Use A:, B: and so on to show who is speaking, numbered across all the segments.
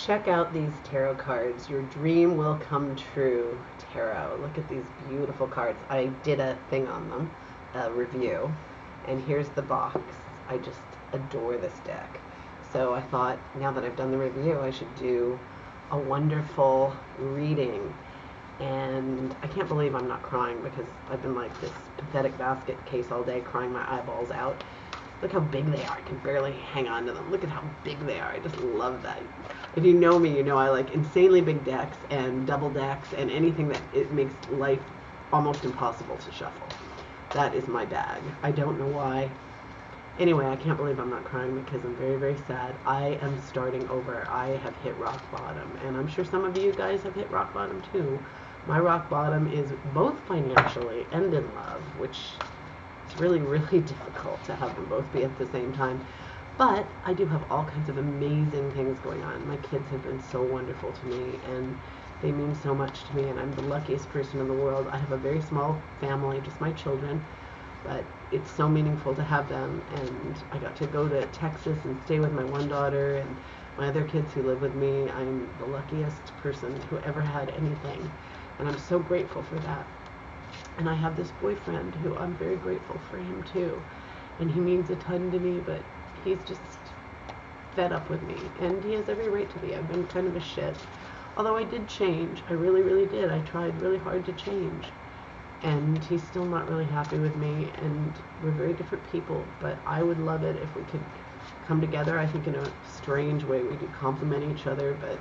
A: Check out these tarot cards. Your dream will come true, tarot. Look at these beautiful cards. I did a thing on them, a review, and here's the box. I just adore this deck. So I thought, now that I've done the review, I should do a wonderful reading. And I can't believe I'm not crying because I've been like this pathetic basket case all day, crying my eyeballs out. Look how big they are. I can barely hang on to them. Look at how big they are. I just love that. If you know me, you know I like insanely big decks and double decks and anything that it makes life almost impossible to shuffle. That is my bag. I don't know why. Anyway, I can't believe I'm not crying because I'm very, very sad. I am starting over. I have hit rock bottom, and I'm sure some of you guys have hit rock bottom too. My rock bottom is both financially and in love, which it's really, really difficult to have them both be at the same time. But I do have all kinds of amazing things going on. My kids have been so wonderful to me, and they mean so much to me, and I'm the luckiest person in the world. I have a very small family, just my children, but it's so meaningful to have them. And I got to go to Texas and stay with my one daughter and my other kids who live with me. I'm the luckiest person who ever had anything, and I'm so grateful for that. And I have this boyfriend who I'm very grateful for him too. And he means a ton to me, but he's just fed up with me. And he has every right to be. I've been kind of a shit. Although I did change. I really, really did. I tried really hard to change. And he's still not really happy with me. And we're very different people. But I would love it if we could come together. I think in a strange way we do complement each other. But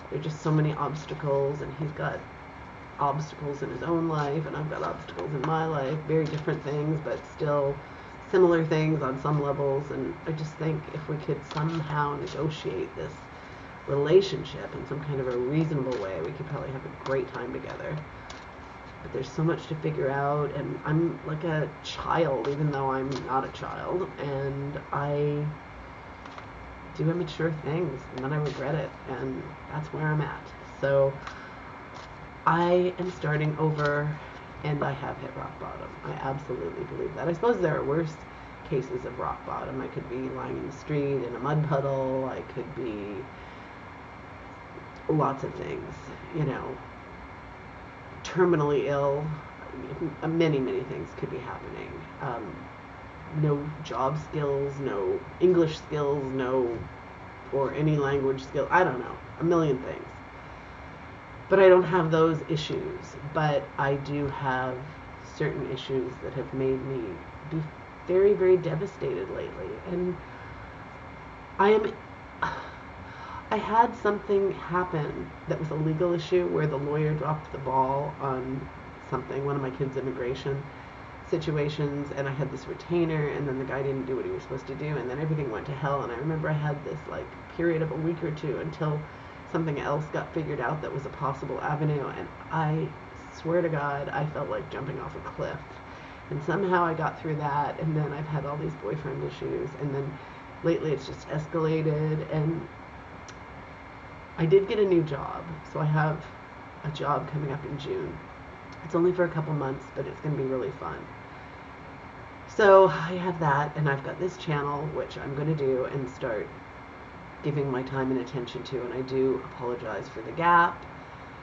A: there are just so many obstacles. And he's got obstacles in his own life, and I've got obstacles in my life, very different things, but still similar things on some levels. And I just think if we could somehow negotiate this relationship in some kind of a reasonable way, we could probably have a great time together. But there's so much to figure out, and I'm like a child, even though I'm not a child, and I do immature things, and then I regret it, and that's where I'm at. So I am starting over, and I have hit rock bottom. I absolutely believe that. I suppose there are worse cases of rock bottom. I could be lying in the street in a mud puddle. I could be lots of things, terminally ill. Many, many things could be happening. No job skills, no English skills, or any language skill. I don't know, a million things. But I don't have those issues. But I do have certain issues that have made me be very, very devastated lately. And I had something happen that was a legal issue where the lawyer dropped the ball on something, one of my kids' immigration situations, and I had this retainer, and then the guy didn't do what he was supposed to do, and then everything went to hell. And I remember I had this period of a week or two until something else got figured out that was a possible avenue, and I swear to God, I felt like jumping off a cliff. And somehow I got through that, and then I've had all these boyfriend issues, and then lately it's just escalated. And I did get a new job, so I have a job coming up in June. It's only for a couple months, but it's going to be really fun. So I have that, and I've got this channel, which I'm going to do and start giving my time and attention to, and I do apologize for the gap.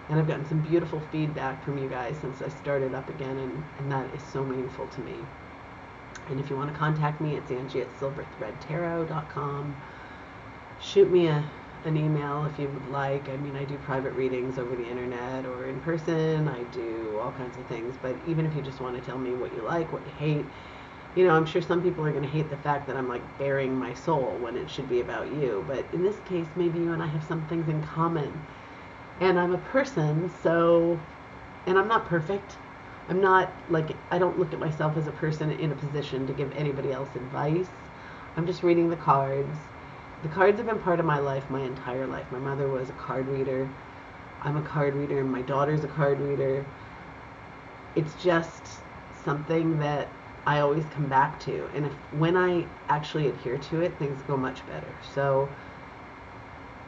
A: And I've gotten some beautiful feedback from you guys since I started up again, and that is so meaningful to me. And if you want to contact me, it's angi@silverthreadtarot.com. Shoot me an email if you would like. I mean, I do private readings over the internet or in person. I do all kinds of things. But even if you just want to tell me what you like, what you hate, I'm sure some people are going to hate the fact that I'm bearing my soul when it should be about you. But in this case, maybe you and I have some things in common. And I'm a person, and I'm not perfect. I'm not I don't look at myself as a person in a position to give anybody else advice. I'm just reading the cards. The cards have been part of my life my entire life. My mother was a card reader. I'm a card reader. My daughter's a card reader. It's just something that I always come back to. And when I actually adhere to it, things go much better. So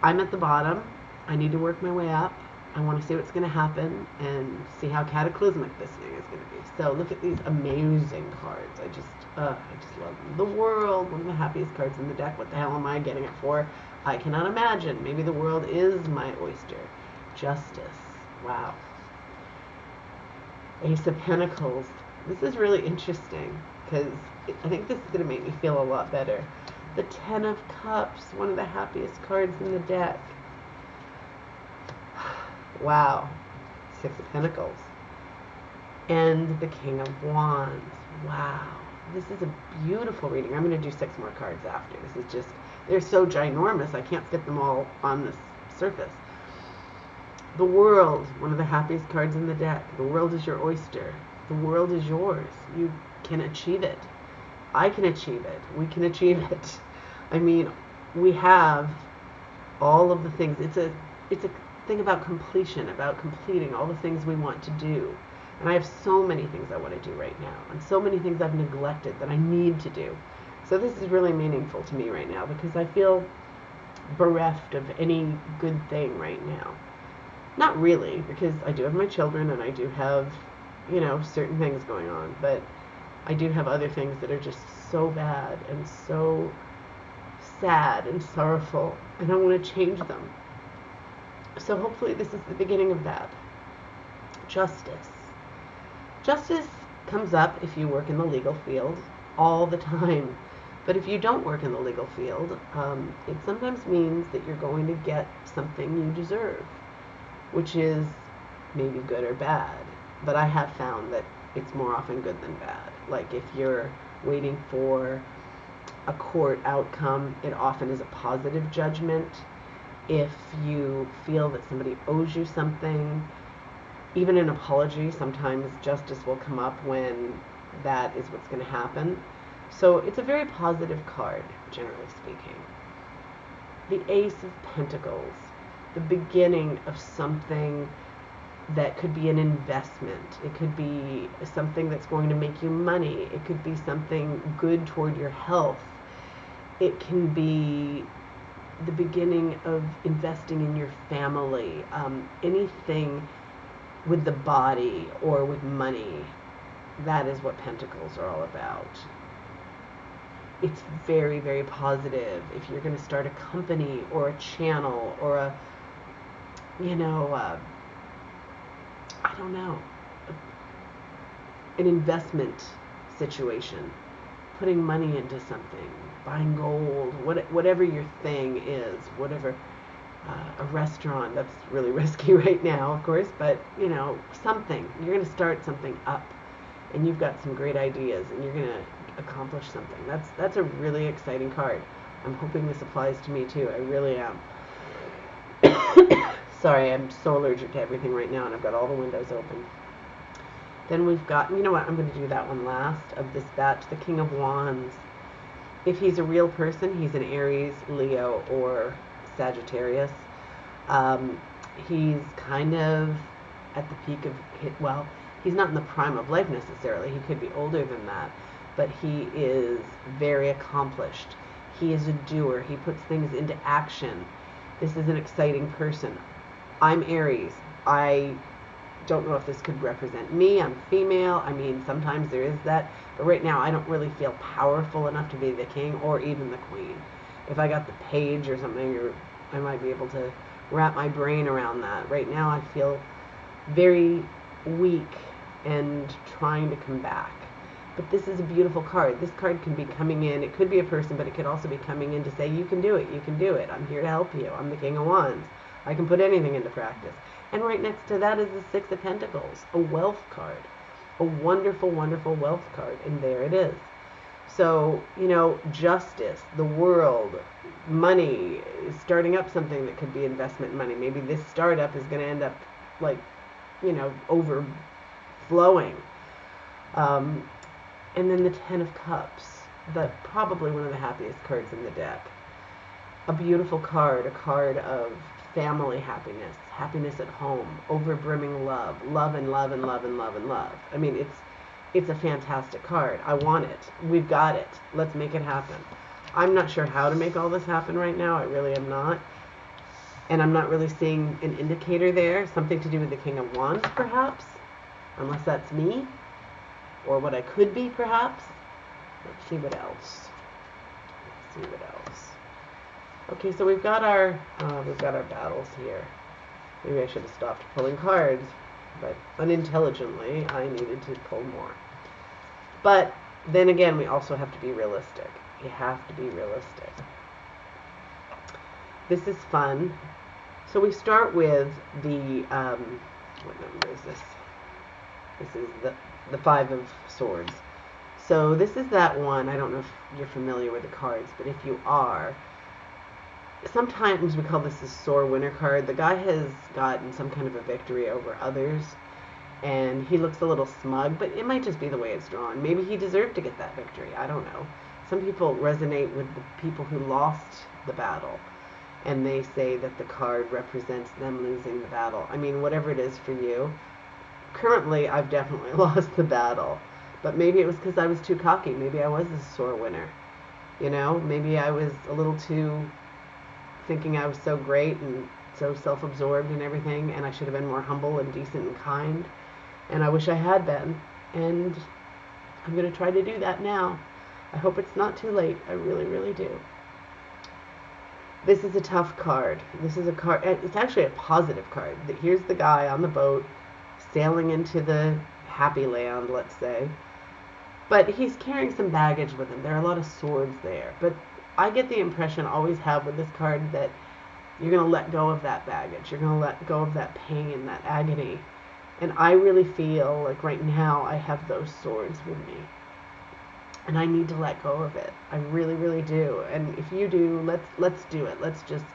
A: I'm at the bottom. I need to work my way up. I want to see what's going to happen and see how cataclysmic this thing is going to be. So look at these amazing cards. I just love them. The World, one of the happiest cards in the deck. What the hell am I getting it for? I cannot imagine. Maybe the world is my oyster. Justice. Wow. Ace of Pentacles. This is really interesting because I think this is going to make me feel a lot better. The Ten of Cups, one of the happiest cards in the deck. Wow. Six of Pentacles. And the King of Wands. Wow. This is a beautiful reading. I'm going to do 6 more cards after. This is just, they're so ginormous, I can't fit them all on this surface. The World, one of the happiest cards in the deck. The world is your oyster. The world is yours. You can achieve it. I can achieve it. We can achieve it. I mean, we have all of the things. It's a thing about completion, about completing all the things we want to do. And I have so many things I want to do right now, and so many things I've neglected that I need to do. So this is really meaningful to me right now because I feel bereft of any good thing right now. Not really, because I do have my children and I do have, you know, certain things going on, but I do have other things that are just so bad and so sad and sorrowful, and I want to change them. So hopefully this is the beginning of that. Justice. Justice comes up if you work in the legal field all the time. But if you don't work in the legal field, it sometimes means that you're going to get something you deserve, which is maybe good or bad. But I have found that it's more often good than bad. Like if you're waiting for a court outcome, it often is a positive judgment. If you feel that somebody owes you something, even an apology, sometimes justice will come up when that is what's going to happen. So it's a very positive card, generally speaking. The Ace of Pentacles, the beginning of something that could be an investment. It could be something that's going to make you money. It could be something good toward your health. It can be the beginning of investing in your family. Anything with the body or with money. That is what Pentacles are all about. It's very, very positive. If you're going to start a company or a channel or a, you know, I don't know, an investment situation, putting money into something, buying gold, whatever your thing is, whatever. A restaurant, that's really risky right now, of course, but, you know, something. You're going to start something up, and you've got some great ideas, and you're going to accomplish something. That's a really exciting card. I'm hoping this applies to me, too. I really am. Sorry, I'm so allergic to everything right now, and I've got all the windows open. Then we've got, you know what, I'm going to do that one last of this batch, the King of Wands. If he's a real person, he's an Aries, Leo, or Sagittarius. He's kind of at the peak of, well, he's not in the prime of life necessarily. He could be older than that, but he is very accomplished. He is a doer. He puts things into action. This is an exciting person. I'm Aries. I don't know if this could represent me. I'm female. I mean, sometimes there is that, but right now I don't really feel powerful enough to be the king or even the queen. If I got the page or something, or I might be able to wrap my brain around that. Right now I feel very weak and trying to come back. But this is a beautiful card. This card can be coming in. It could be a person, but it could also be coming in to say, you can do it. You can do it. I'm here to help you. I'm the King of Wands. I can put anything into practice. And right next to that is the Six of Pentacles, a wealth card, a wonderful, wonderful wealth card. And there it is. So, you know, justice, the world, money, starting up something that could be investment money. Maybe this startup is going to end up, like, you know, overflowing. And then the Ten of Cups, probably one of the happiest cards in the deck. A beautiful card, a card of family happiness, happiness at home, overbrimming love, love and love and love and love and love. I mean, it's a fantastic card. I want it. We've got it. Let's make it happen. I'm not sure how to make all this happen right now. I really am not. And I'm not really seeing an indicator there. Something to do with the King of Wands, perhaps. Unless that's me. Or what I could be, perhaps. Let's see what else. Okay, so we've got our battles here. Maybe I should have stopped pulling cards, but unintelligently I needed to pull more. But then again, we also have to be realistic. You have to be realistic. This is fun. So we start with the, what number is this? This is the Five of Swords. So this is that one. I don't know if you're familiar with the cards, but if you are, sometimes we call this a sore winner card. The guy has gotten some kind of a victory over others, and he looks a little smug, but it might just be the way it's drawn. Maybe he deserved to get that victory. I don't know. Some people resonate with the people who lost the battle, and they say that the card represents them losing the battle. I mean, whatever it is for you. Currently, I've definitely lost the battle, but maybe it was because I was too cocky. Maybe I was a sore winner. You know, maybe I was a little too thinking I was so great and so self-absorbed and everything, and I should have been more humble and decent and kind, and I wish I had been, and I'm going to try to do that now. I hope it's not too late. I really, really do. This is a tough card. This is a card, it's actually a positive card. Here's the guy on the boat sailing into the happy land, let's say, but he's carrying some baggage with him. There are a lot of swords there, but I get the impression, always have with this card, that you're going to let go of that baggage. You're going to let go of that pain, that agony. And I really feel like right now I have those swords with me. And I need to let go of it. I really, really do. And if you do, let's do it. Let's just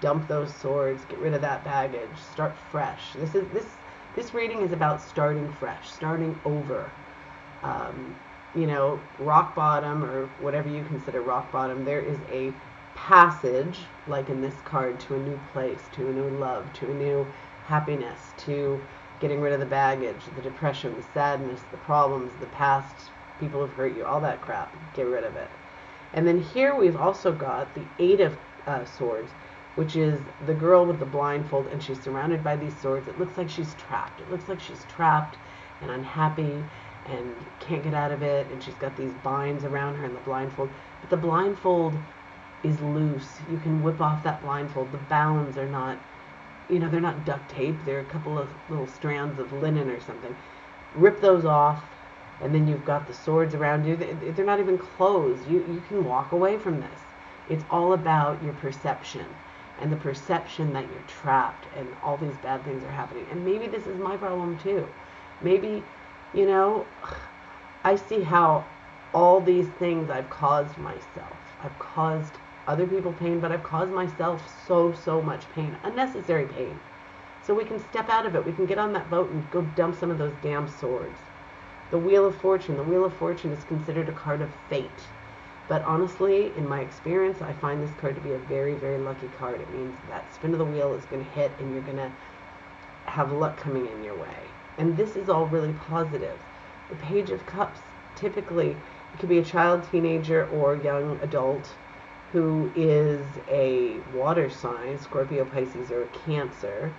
A: dump those swords, get rid of that baggage, start fresh. This reading is about starting fresh, starting over. You know, rock bottom, or whatever you consider rock bottom, there is a passage, like in this card, to a new place, to a new love, to a new happiness, to getting rid of the baggage, the depression, the sadness, the problems, the past, people who've hurt you, all that crap. Get rid of it. And then here we've also got the Eight of Swords, which is the girl with the blindfold, and she's surrounded by these swords. It looks like she's trapped. It looks like she's trapped and unhappy and can't get out of it, and she's got these binds around her and the blindfold. But the blindfold is loose. You can whip off that blindfold. The bounds are not, you know, they're not duct tape. They're a couple of little strands of linen or something. Rip those off, and then you've got the swords around you. They're not even closed. You can walk away from this. It's all about your perception, and the perception that you're trapped and all these bad things are happening. And maybe this is my problem too. Maybe, you know, I see how all these things I've caused myself. I've caused other people pain, but I've caused myself so much pain, unnecessary pain. So we can step out of it. We can get on that boat and go dump some of those damn swords. The Wheel of Fortune. The Wheel of Fortune is considered a card of fate. But honestly, in my experience, I find this card to be a very, very lucky card. It means that spin of the wheel is going to hit and you're going to have luck coming in your way. And this is all really positive. The Page of Cups, typically, it could be a child, teenager, or young adult who is a water sign, Scorpio, Pisces, or a Cancer.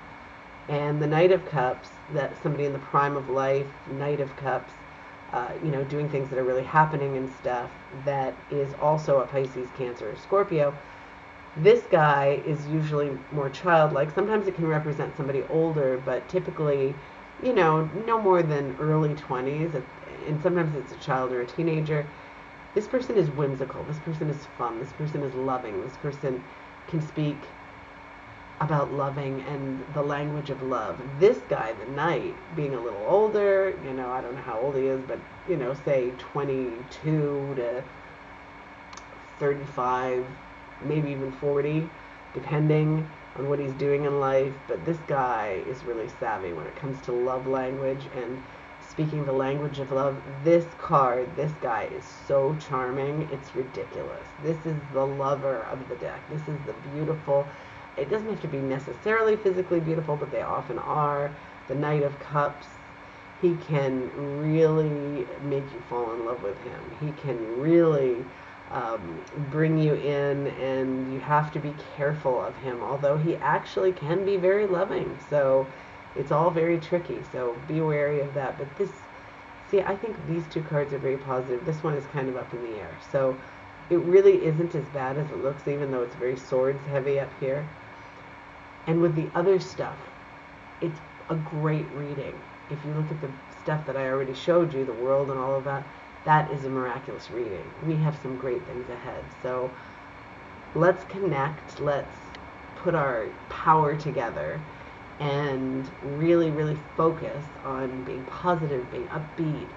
A: And the Knight of Cups, that's somebody in the prime of life, Knight of Cups, you know, doing things that are really happening and stuff, that is also a Pisces, Cancer, or Scorpio. This guy is usually more childlike. Sometimes it can represent somebody older, but typically, you know, no more than early 20s, and sometimes it's a child or a teenager. This person is whimsical. This person is fun. This person is loving. This person can speak about loving and the language of love. This guy, the Knight, being a little older, you know, I don't know how old he is, but, you know, say 22 to 35, maybe even 40, depending on what he's doing in life. But this guy is really savvy when it comes to love language and speaking the language of love. This card, this guy is so charming, it's ridiculous. This is the lover of the deck. This is the beautiful. It doesn't have to be necessarily physically beautiful, but they often are. The Knight of Cups, he can really make you fall in love with him. He can really bring you in, and you have to be careful of him, although he actually can be very loving. So it's all very tricky, so be wary of that. But this, see, I think these two cards are very positive. This one is kind of up in the air. So it really isn't as bad as it looks, even though it's very swords heavy up here. And with the other stuff, it's a great reading. If you look at the stuff that I already showed you, the world and all of that, that is a miraculous reading. We have some great things ahead. So let's connect, let's put our power together and really, really focus on being positive, being upbeat,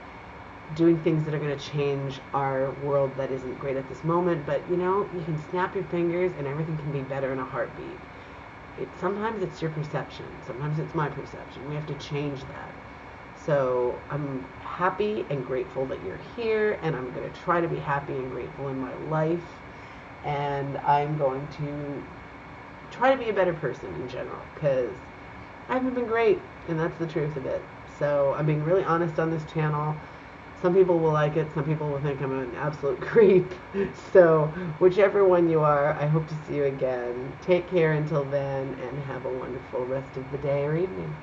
A: doing things that are going to change our world that isn't great at this moment. But you know, you can snap your fingers and everything can be better in a heartbeat. Sometimes it's your perception, sometimes it's my perception. We have to change that. So I'm happy and grateful that you're here, and I'm going to try to be happy and grateful in my life, and I'm going to try to be a better person in general, because I haven't been great, and that's the truth of it. So I'm being really honest on this channel. Some people will like it, some people will think I'm an absolute creep. So whichever one you are, I hope to see you again. Take care until then, and have a wonderful rest of the day or evening.